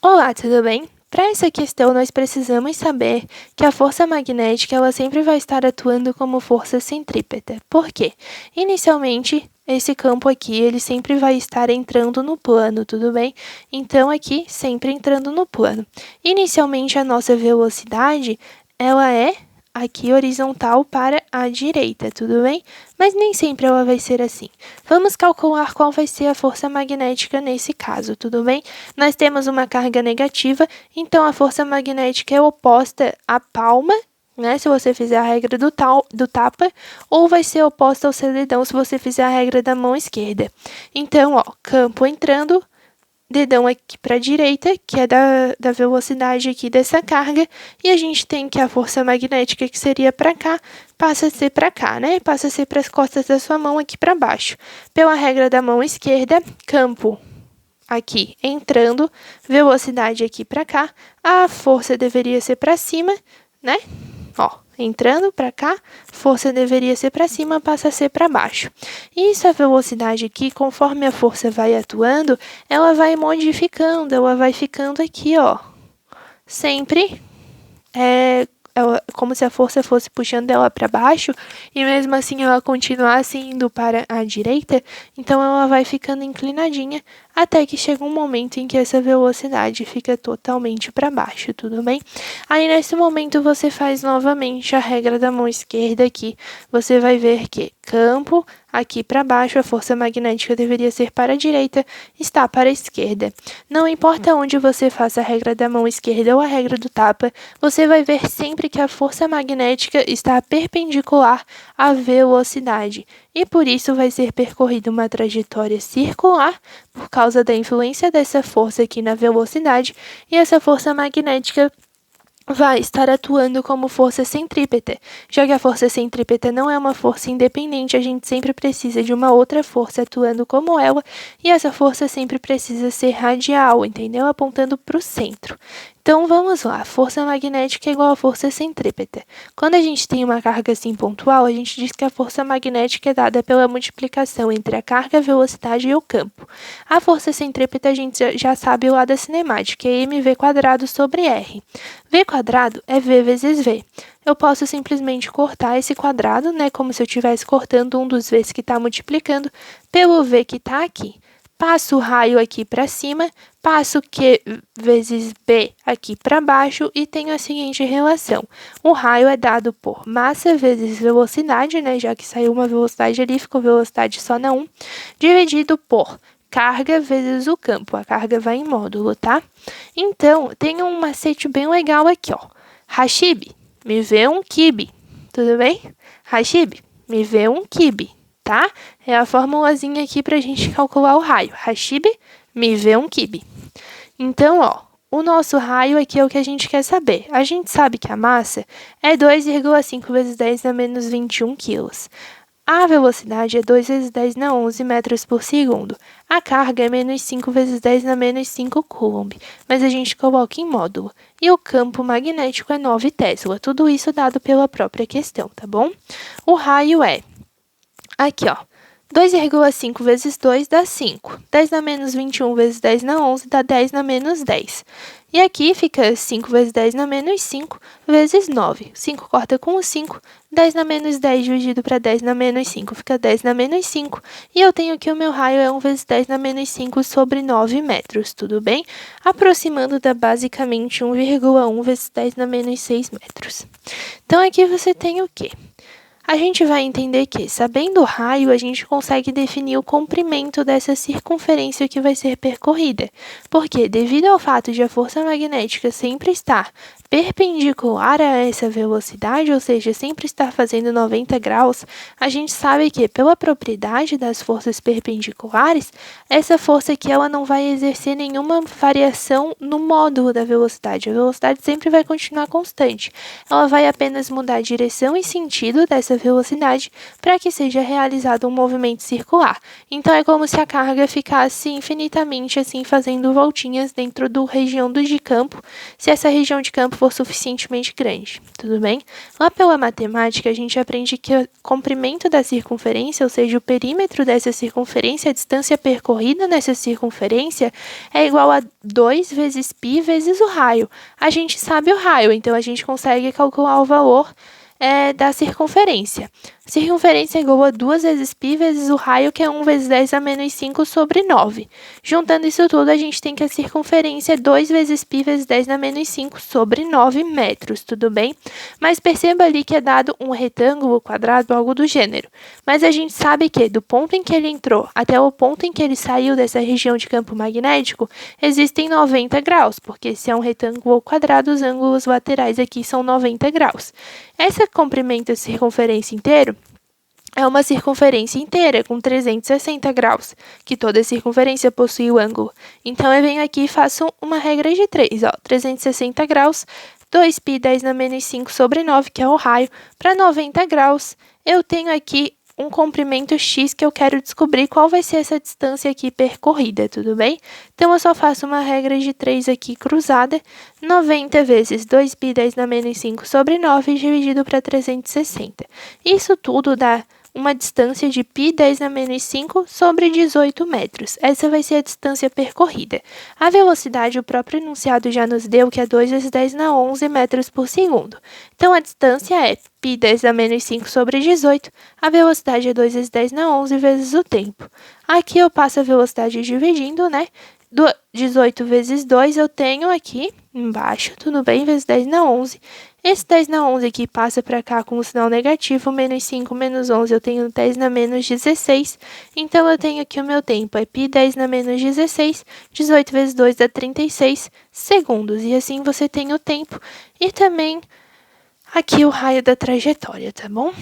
Olá, tudo bem? Para essa questão, nós precisamos saber que a força magnética ela sempre vai estar atuando como força centrípeta. Por quê? Inicialmente, esse campo aqui ele sempre vai estar entrando no plano, tudo bem? Então, aqui, sempre entrando no plano. Inicialmente, a nossa velocidade ela é aqui horizontal para a direita, tudo bem? Mas nem sempre ela vai ser assim. Vamos calcular qual vai ser a força magnética nesse caso, tudo bem? Nós temos uma carga negativa, então a força magnética é oposta à palma, né? Se você fizer a regra do tapa, ou vai ser oposta ao cededão se você fizer a regra da mão esquerda. Então, ó, campo entrando, dedão aqui para a direita, que é da velocidade aqui dessa carga, e a gente tem que a força magnética, que seria para cá, passa a ser para cá, né? Passa a ser para as costas da sua mão aqui para baixo. Pela regra da mão esquerda, campo aqui entrando, velocidade aqui para cá, a força deveria ser para cima, né? Ó, entrando para cá, força deveria ser para cima, passa a ser para baixo. E essa velocidade aqui, conforme a força vai atuando, ela vai modificando, ela vai ficando aqui, ó, sempre como se a força fosse puxando ela para baixo, e mesmo assim ela continuasse indo para a direita, então ela vai ficando inclinadinha, até que chega um momento em que essa velocidade fica totalmente para baixo, tudo bem? Aí nesse momento você faz novamente a regra da mão esquerda aqui, você vai ver que campo aqui para baixo, a força magnética deveria ser para a direita, está para a esquerda. Não importa onde você faça a regra da mão esquerda ou a regra do tapa, você vai ver sempre que a força magnética está perpendicular à velocidade, e por isso vai ser percorrida uma trajetória circular por causa da influência dessa força aqui na velocidade, e essa força magnética vai estar atuando como força centrípeta. Já que a força centrípeta não é uma força independente, a gente sempre precisa de uma outra força atuando como ela, e essa força sempre precisa ser radial, entendeu? Apontando para o centro. Então, vamos lá. Força magnética é igual a força centrípeta. Quando a gente tem uma carga assim pontual, a gente diz que a força magnética é dada pela multiplicação entre a carga, a velocidade e o campo. A força centrípeta a gente já sabe lá da cinemática, é mv² sobre r. V² é V vezes V. Eu posso simplesmente cortar esse quadrado, né, como se eu estivesse cortando um dos V's que está multiplicando, pelo V que está aqui. Passo o raio aqui para cima, passo Q vezes B aqui para baixo e tenho a seguinte relação. O raio é dado por massa vezes velocidade, né, já que saiu uma velocidade ali, ficou velocidade só na 1, dividido por carga vezes o campo. A carga vai em módulo, tá? Então, tem um macete bem legal aqui, ó. Hashib, me vê um kibe, tudo bem? Hashib, me vê um kibe, tá? É a formulazinha aqui pra gente calcular o raio. Hashib, me vê um kibe. Então, ó, o nosso raio aqui é o que a gente quer saber. A gente sabe que a massa é 2,5 vezes 10 na menos 21 quilos. A velocidade é 2 vezes 10 na 11 metros por segundo. A carga é menos 5 vezes 10 na menos 5 coulomb, mas a gente coloca em módulo. E o campo magnético é 9 Tesla. Tudo isso dado pela própria questão, tá bom? O raio é, aqui ó, 2,5 vezes 2 dá 5. 10 na menos 21 vezes 10 na 11 dá 10 na menos 10. E aqui fica 5 vezes 10 na menos 5 vezes 9. 5 corta com o 5. 10 na menos 10 dividido para 10 na menos 5 fica 10 na menos 5. E eu tenho que o meu raio é 1 vezes 10 na menos 5 sobre 9 metros, tudo bem? Aproximando dá basicamente 1,1 vezes 10 na menos 6 metros. Então aqui você tem o quê? A gente vai entender que, sabendo o raio, a gente consegue definir o comprimento dessa circunferência que vai ser percorrida. Porque, devido ao fato de a força magnética sempre estar perpendicular a essa velocidade, ou seja, sempre estar fazendo 90 graus, a gente sabe que, pela propriedade das forças perpendiculares, essa força aqui ela não vai exercer nenhuma variação no módulo da velocidade. A velocidade sempre vai continuar constante. Ela vai apenas mudar a direção e sentido dessa essa velocidade para que seja realizado um movimento circular. Então, é como se a carga ficasse infinitamente assim, fazendo voltinhas dentro da região de campo, se essa região de campo for suficientemente grande, tudo bem? Lá pela matemática, a gente aprende que o comprimento da circunferência, ou seja, o perímetro dessa circunferência, a distância percorrida nessa circunferência, é igual a 2 vezes π vezes o raio. A gente sabe o raio, então a gente consegue calcular o valor da circunferência. Circunferência é igual a 2 vezes π vezes o raio, que é 1 vezes 10 a menos 5 sobre 9. Juntando isso tudo, a gente tem que a circunferência é 2 vezes π vezes 10 a menos 5 sobre 9 metros, tudo bem? Mas perceba ali que é dado um retângulo, quadrado, algo do gênero. Mas a gente sabe que do ponto em que ele entrou até o ponto em que ele saiu dessa região de campo magnético, existem 90 graus, porque se é um retângulo ou quadrado, os ângulos laterais aqui são 90 graus. Esse comprimento da circunferência inteiro é uma circunferência inteira com 360 graus, que toda circunferência possui o ângulo. Então, eu venho aqui e faço uma regra de 3, 360 graus, 2π 10 na menos 5 sobre 9, que é o raio, para 90 graus, eu tenho aqui um comprimento x que eu quero descobrir qual vai ser essa distância aqui percorrida, tudo bem? Então, eu só faço uma regra de 3 aqui cruzada, 90 vezes 2π 10 na menos 5 sobre 9 dividido para 360. Isso tudo dá uma distância de π 10 na menos 5 sobre 18 metros. Essa vai ser a distância percorrida. A velocidade, o próprio enunciado já nos deu, que é 2 vezes 10 na 11 metros por segundo. Então, a distância é π 10 na menos 5 sobre 18. A velocidade é 2 vezes 10 na 11 vezes o tempo. Aqui eu passo a velocidade dividindo, né? 18 vezes 2 eu tenho aqui embaixo, tudo bem? Vezes 10 na 11. Esse 10 na 11 aqui passa para cá com o sinal negativo, menos 5 menos 11 eu tenho 10 na menos 16. Então, eu tenho aqui o meu tempo, é π 10 na menos 16, 18 vezes 2 dá 36 segundos. E assim você tem o tempo e também aqui o raio da trajetória, tá bom?